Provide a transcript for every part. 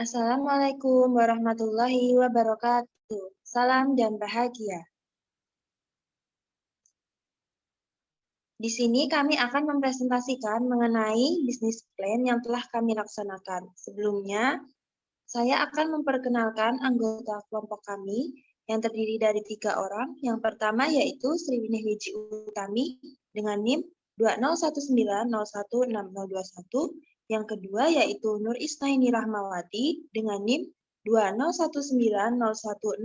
Assalamualaikum warahmatullahi wabarakatuh. Salam dan bahagia. Di sini kami akan mempresentasikan mengenai bisnis plan yang telah kami laksanakan. Sebelumnya, saya akan memperkenalkan anggota kelompok kami yang terdiri dari 3 orang. Yang pertama yaitu Sriwinih Wiji Utami dengan NIM 2019016021. Yang kedua yaitu Nur Isnaini Rahmawati dengan NIM 2019016035.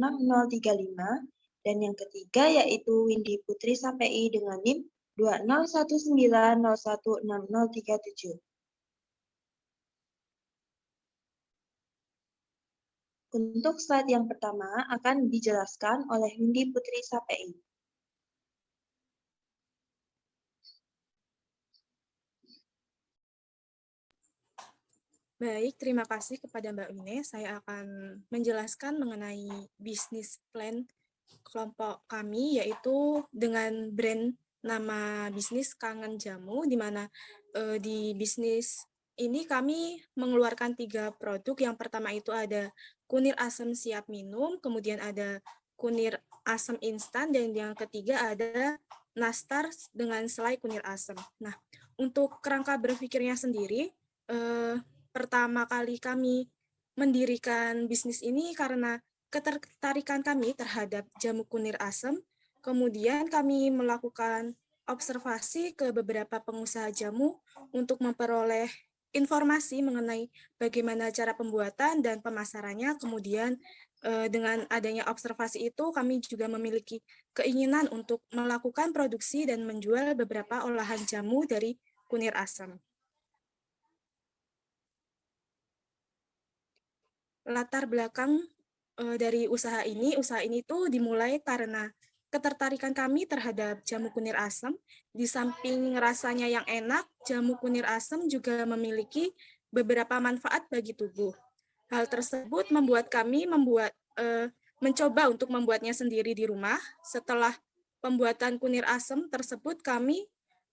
Dan yang ketiga yaitu Windy Putri Sapei dengan NIM 2019016037. Untuk slide yang pertama akan dijelaskan oleh Windy Putri Sapei. Baik, terima kasih kepada Mbak Wine. Saya akan menjelaskan mengenai bisnis plan kelompok kami, yaitu dengan brand nama bisnis Kangen Jamu, di mana di bisnis ini kami mengeluarkan 3 produk. Yang pertama itu ada kunir asam siap minum, kemudian ada kunir asam instan, dan yang ketiga ada nastar dengan selai kunir asam. Nah, untuk kerangka berpikirnya sendiri, pertama kali kami mendirikan bisnis ini karena ketertarikan kami terhadap jamu kunir asam. Kemudian kami melakukan observasi ke beberapa pengusaha jamu untuk memperoleh informasi mengenai bagaimana cara pembuatan dan pemasarannya. Kemudian dengan adanya observasi itu kami juga memiliki keinginan untuk melakukan produksi dan menjual beberapa olahan jamu dari kunir asam. Latar belakang dari usaha ini tuh dimulai karena ketertarikan kami terhadap jamu kunir asam. Di samping rasanya yang enak, jamu kunir asam juga memiliki beberapa manfaat bagi tubuh. Hal tersebut membuat kami mencoba untuk membuatnya sendiri di rumah. Setelah pembuatan kunir asam tersebut, kami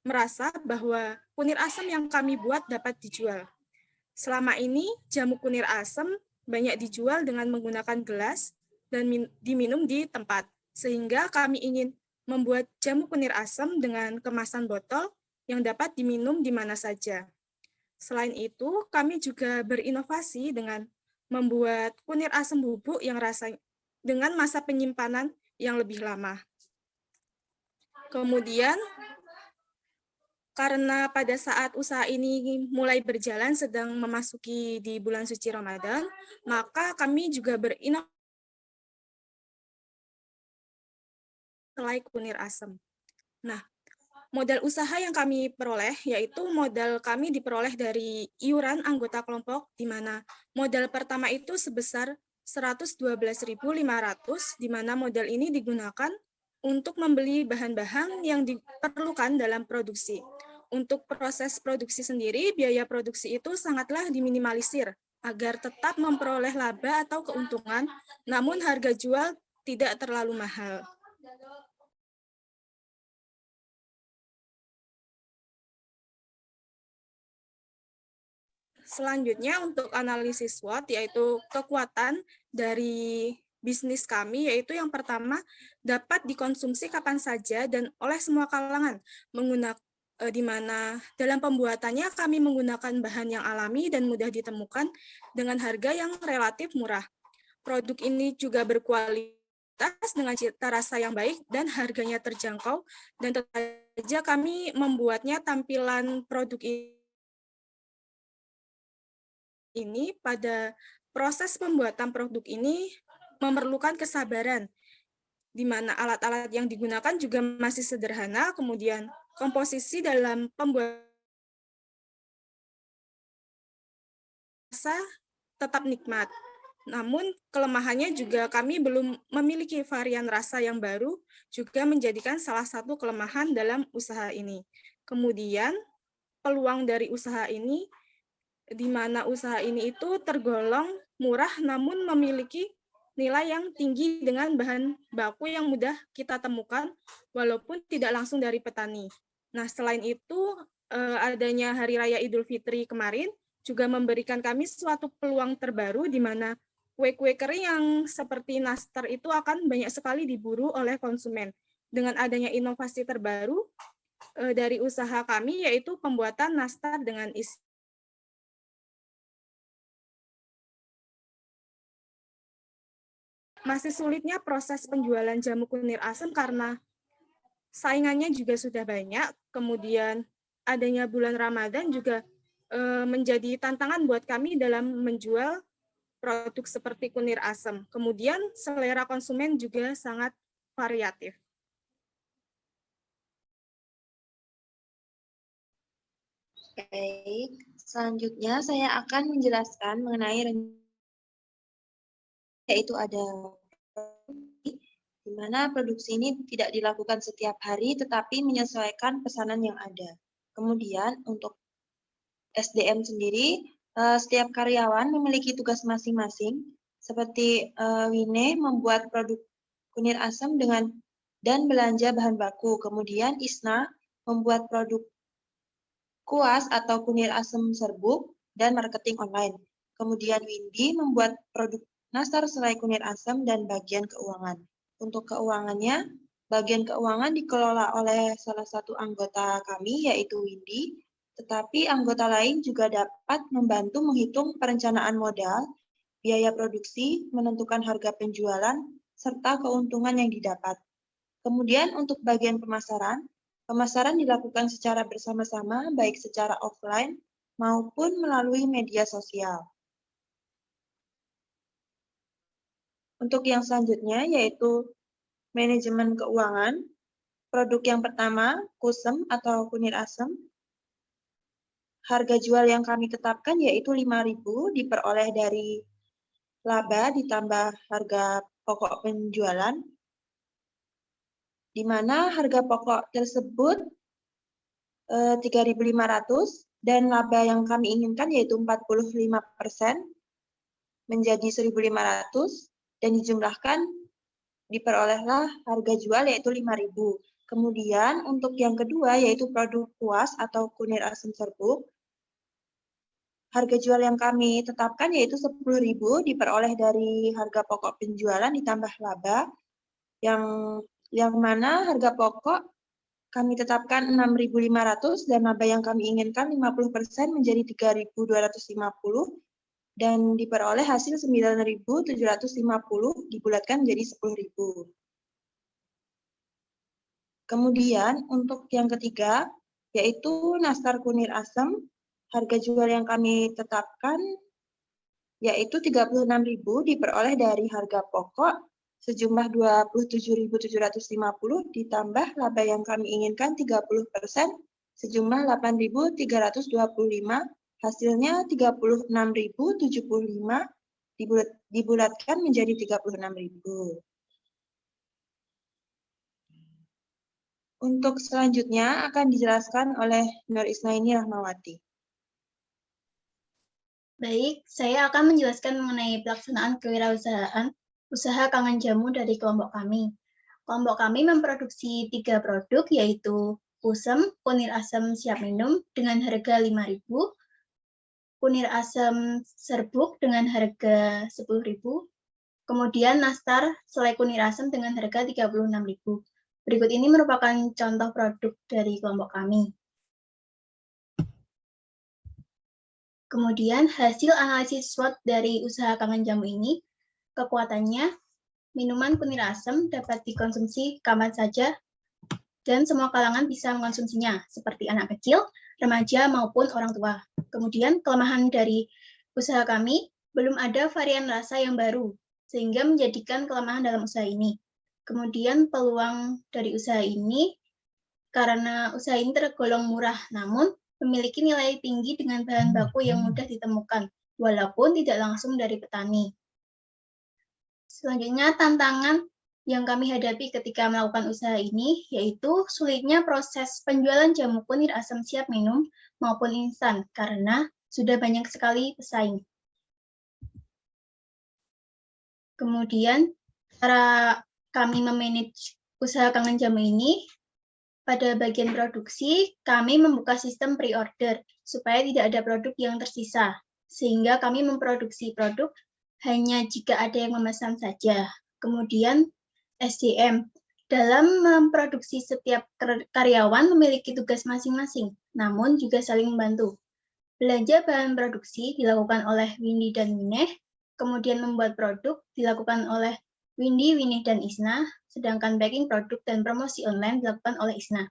merasa bahwa kunir asam yang kami buat dapat dijual. Selama ini, jamu kunir asam banyak dijual dengan menggunakan gelas dan diminum di tempat, sehingga kami ingin membuat jamu kunir asam dengan kemasan botol yang dapat diminum di mana saja. Selain itu, kami juga berinovasi dengan membuat kunir asam bubuk yang rasanya dengan masa penyimpanan yang lebih lama. Kemudian, karena pada saat usaha ini mulai berjalan sedang memasuki di bulan suci Ramadan, maka kami juga berinovasi selai kunir asam. Nah, modal usaha yang kami peroleh yaitu modal kami diperoleh dari iuran anggota kelompok, di mana modal pertama itu sebesar 112.500, di mana modal ini digunakan untuk membeli bahan-bahan yang diperlukan dalam produksi. Untuk proses produksi sendiri, biaya produksi itu sangatlah diminimalisir agar tetap memperoleh laba atau keuntungan, namun harga jual tidak terlalu mahal. Selanjutnya untuk analisis SWOT, yaitu kekuatan dari bisnis kami, yaitu yang pertama dapat dikonsumsi kapan saja dan oleh semua kalangan, di mana dalam pembuatannya kami menggunakan bahan yang alami dan mudah ditemukan dengan harga yang relatif murah. Produk ini juga berkualitas dengan cita rasa yang baik dan harganya terjangkau, dan tentu saja kami membuatnya tampilan produk ini pada proses pembuatan produk ini memerlukan kesabaran, di mana alat-alat yang digunakan juga masih sederhana, kemudian komposisi dalam pembuatan rasa tetap nikmat. Namun kelemahannya juga kami belum memiliki varian rasa yang baru, juga menjadikan salah satu kelemahan dalam usaha ini. Kemudian peluang dari usaha ini, di mana usaha ini itu tergolong murah namun memiliki nilai yang tinggi dengan bahan baku yang mudah kita temukan walaupun tidak langsung dari petani. Nah, selain itu adanya Hari Raya Idul Fitri kemarin juga memberikan kami suatu peluang terbaru di mana kue-kue kering yang seperti nastar itu akan banyak sekali diburu oleh konsumen. Dengan adanya inovasi terbaru dari usaha kami, yaitu pembuatan nastar dengan isi. Masih sulitnya proses penjualan jamu kunir asam karena saingannya juga sudah banyak, kemudian adanya bulan Ramadan juga menjadi tantangan buat kami dalam menjual produk seperti kunir asam. Kemudian selera konsumen juga sangat variatif. Baik, selanjutnya saya akan menjelaskan mengenai yaitu ada di mana produksi ini tidak dilakukan setiap hari tetapi menyesuaikan pesanan yang ada. Kemudian untuk SDM sendiri, setiap karyawan memiliki tugas masing-masing, seperti Wine membuat produk kunir asam dan belanja bahan baku. Kemudian Isna membuat produk kuas atau kunir asam serbuk dan marketing online. Kemudian Windy membuat produk nastar selai kunir asam dan bagian keuangan. Untuk keuangannya, bagian keuangan dikelola oleh salah satu anggota kami, yaitu Windy, tetapi anggota lain juga dapat membantu menghitung perencanaan modal, biaya produksi, menentukan harga penjualan, serta keuntungan yang didapat. Kemudian untuk bagian pemasaran, pemasaran dilakukan secara bersama-sama, baik secara offline maupun melalui media sosial. Untuk yang selanjutnya, yaitu manajemen keuangan. Produk yang pertama, kusem atau kunir asam. Harga jual yang kami tetapkan yaitu 5.000 diperoleh dari laba ditambah harga pokok penjualan, di mana harga pokok tersebut 3.500 dan laba yang kami inginkan yaitu 45% menjadi 1.500 dan dijumlahkan diperolehlah harga jual yaitu 5.000. Kemudian untuk yang kedua yaitu produk kuas atau kunir asam serbuk. Harga jual yang kami tetapkan yaitu 10.000 diperoleh dari harga pokok penjualan ditambah laba yang mana harga pokok kami tetapkan 6.500 dan laba yang kami inginkan 50% menjadi 3.250 dan diperoleh hasil 9.750 dibulatkan menjadi 10.000. Kemudian untuk yang ketiga yaitu nastar kunir asam, harga jual yang kami tetapkan yaitu 36.000 diperoleh dari harga pokok sejumlah 27.750 ditambah laba yang kami inginkan 30% sejumlah 8.325, hasilnya 36.075 dibulatkan menjadi 36.000. Untuk selanjutnya akan dijelaskan oleh Nur Isnaini Rahmawati. Baik, saya akan menjelaskan mengenai pelaksanaan kewirausahaan usaha kangen jamu dari kelompok kami. Kelompok kami memproduksi 3 produk, yaitu kusem, kunir asam siap minum dengan harga 5.000, kunir asam serbuk dengan harga 10.000, kemudian nastar selai kunir asam dengan harga 36.000. Berikut ini merupakan contoh produk dari kelompok kami. Kemudian hasil analisis SWOT dari usaha kangen jamu ini, kekuatannya, minuman kunir asam dapat dikonsumsi kapan saja dan semua kalangan bisa mengonsumsinya, seperti anak kecil, remaja, maupun orang tua. Kemudian kelemahan dari usaha kami, belum ada varian rasa yang baru, sehingga menjadikan kelemahan dalam usaha ini. Kemudian peluang dari usaha ini, karena usaha ini tergolong murah, namun memiliki nilai tinggi dengan bahan baku yang mudah ditemukan, walaupun tidak langsung dari petani. Selanjutnya, tantangan yang kami hadapi ketika melakukan usaha ini, yaitu sulitnya proses penjualan jamu kunir asam siap minum maupun instan, karena sudah banyak sekali pesaing. Kemudian, cara kami memanage usaha kangen jamu ini, Pada bagian produksi, kami membuka sistem pre-order supaya tidak ada produk yang tersisa, sehingga kami memproduksi produk hanya jika ada yang memesan saja. Kemudian SDM, dalam memproduksi setiap karyawan memiliki tugas masing-masing, namun juga saling membantu. Belanja bahan produksi dilakukan oleh Windy dan Wineh, kemudian membuat produk dilakukan oleh Windy, Wineh, dan Isna, sedangkan packing produk dan promosi online dilakukan oleh Isna.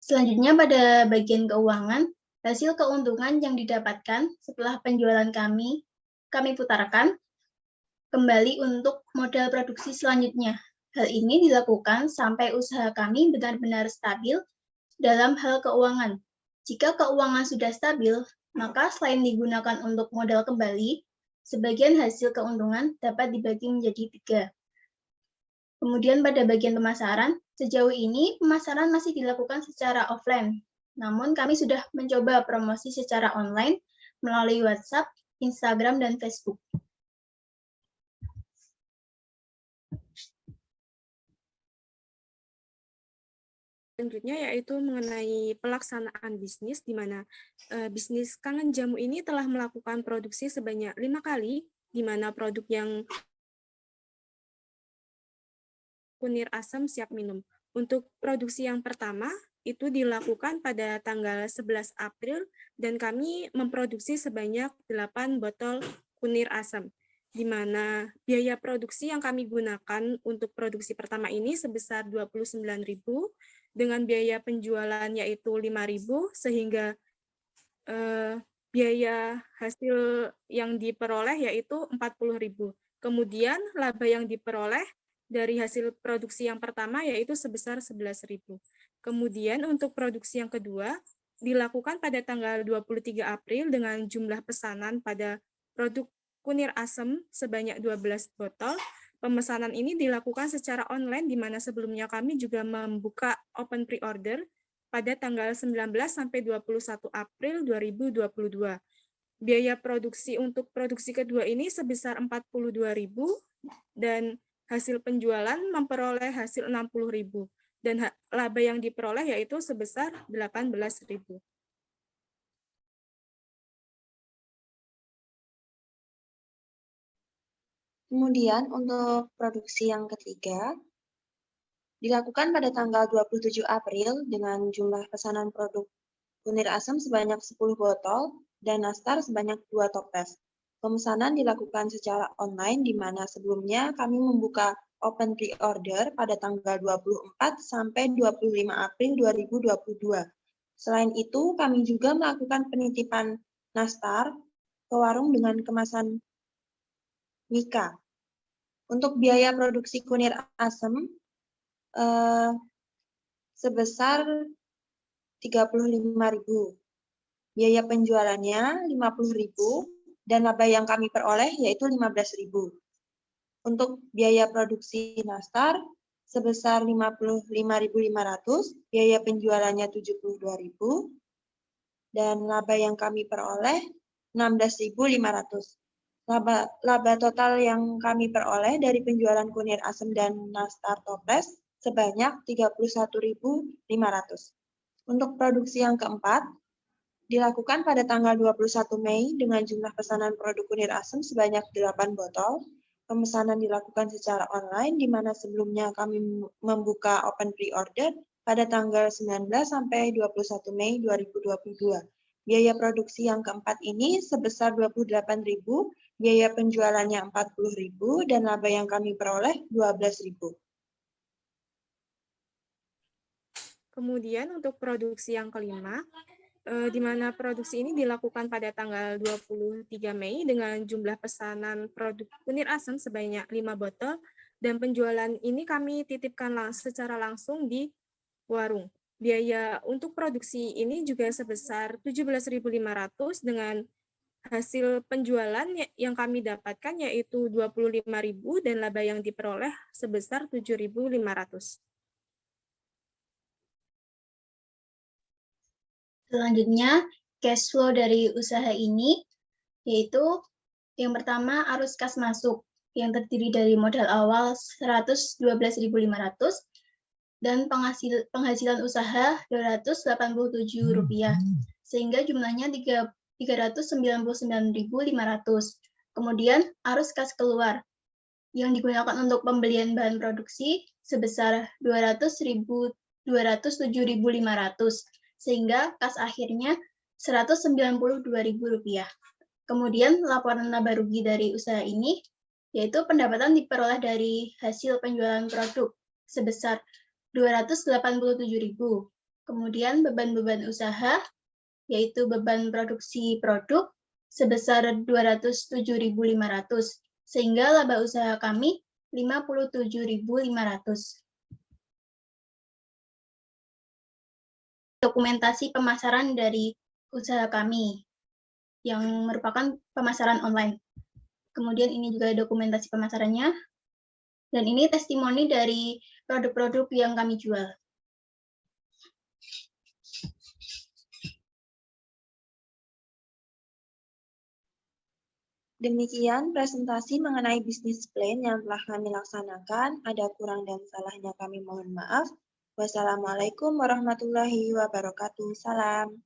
Selanjutnya pada bagian keuangan, hasil keuntungan yang didapatkan setelah penjualan kami putarkan kembali untuk modal produksi selanjutnya. Hal ini dilakukan sampai usaha kami benar-benar stabil dalam hal keuangan. Jika keuangan sudah stabil, maka selain digunakan untuk modal kembali, sebagian hasil keuntungan dapat dibagi menjadi 3. Kemudian pada bagian pemasaran, sejauh ini pemasaran masih dilakukan secara offline. Namun kami sudah mencoba promosi secara online melalui WhatsApp, Instagram, dan Facebook. Selanjutnya yaitu mengenai pelaksanaan bisnis, di mana bisnis Kangen Jamu ini telah melakukan produksi sebanyak 5 kali, di mana produk yang kunir asam siap minum. Untuk produksi yang pertama, itu dilakukan pada tanggal 11 April, dan kami memproduksi sebanyak 8 botol kunir asam, di mana biaya produksi yang kami gunakan untuk produksi pertama ini sebesar 29.000, dengan biaya penjualan yaitu 5.000, sehingga biaya hasil yang diperoleh yaitu 40.000. Kemudian laba yang diperoleh dari hasil produksi yang pertama yaitu sebesar 11.000. Kemudian untuk produksi yang kedua dilakukan pada tanggal 23 April dengan jumlah pesanan pada produk kunir asam sebanyak 12 botol. Pemesanan ini dilakukan secara online, di mana sebelumnya kami juga membuka open pre-order pada tanggal 19 sampai 21 April 2022. Biaya produksi untuk produksi kedua ini sebesar 42.000, dan hasil penjualan memperoleh hasil 60.000, dan laba yang diperoleh yaitu sebesar 18.000. Kemudian untuk produksi yang ketiga, dilakukan pada tanggal 27 April dengan jumlah pesanan produk kunir asam sebanyak 10 botol dan nastar sebanyak 2 toples. Pemesanan dilakukan secara online, di mana sebelumnya kami membuka open pre-order pada tanggal 24 sampai 25 April 2022. Selain itu, kami juga melakukan penitipan nastar ke warung dengan kemasan Wika. Untuk biaya produksi kunir asam sebesar 35.000. Biaya penjualannya 50.000 dan laba yang kami peroleh yaitu 15.000. Untuk biaya produksi nastar sebesar 55.500, biaya penjualannya 72.000 dan laba yang kami peroleh 16.500. Laba total yang kami peroleh dari penjualan kunir asam dan nastar toples sebanyak 31.500. Untuk produksi yang keempat, dilakukan pada tanggal 21 Mei dengan jumlah pesanan produk kunir asam sebanyak 8 botol. Pemesanan dilakukan secara online, di mana sebelumnya kami membuka open pre-order pada tanggal 19 sampai 21 Mei 2022. Biaya produksi yang keempat ini sebesar 28.000, biaya penjualannya 40.000, dan laba yang kami peroleh 12.000. Kemudian untuk produksi yang kelima, di mana produksi ini dilakukan pada tanggal 23 Mei dengan jumlah pesanan produk kunir asam sebanyak 5 botol, dan penjualan ini kami titipkan secara langsung di warung. Biaya untuk produksi ini juga sebesar 17.500, dengan hasil penjualan yang kami dapatkan yaitu 25.000 dan laba yang diperoleh sebesar 7.500. Selanjutnya, cash flow dari usaha ini yaitu yang pertama arus kas masuk yang terdiri dari modal awal 112.500, dan penghasilan usaha Rp287, sehingga jumlahnya 399.500. Kemudian arus kas keluar yang digunakan untuk pembelian bahan produksi sebesar Rp207.500, sehingga kas akhirnya Rp192.000. Kemudian laporan laba rugi dari usaha ini yaitu pendapatan diperoleh dari hasil penjualan produk sebesar Rp287.000. Kemudian beban-beban usaha yaitu beban produksi produk sebesar Rp207.500, sehingga laba usaha kami Rp57.500. Dokumentasi pemasaran dari usaha kami yang merupakan pemasaran online. Kemudian ini juga dokumentasi pemasarannya, dan ini testimoni dari produk-produk yang kami jual. Demikian presentasi mengenai bisnis plan yang telah kami laksanakan. Ada kurang dan salahnya kami mohon maaf. Wassalamualaikum warahmatullahi wabarakatuh. Salam.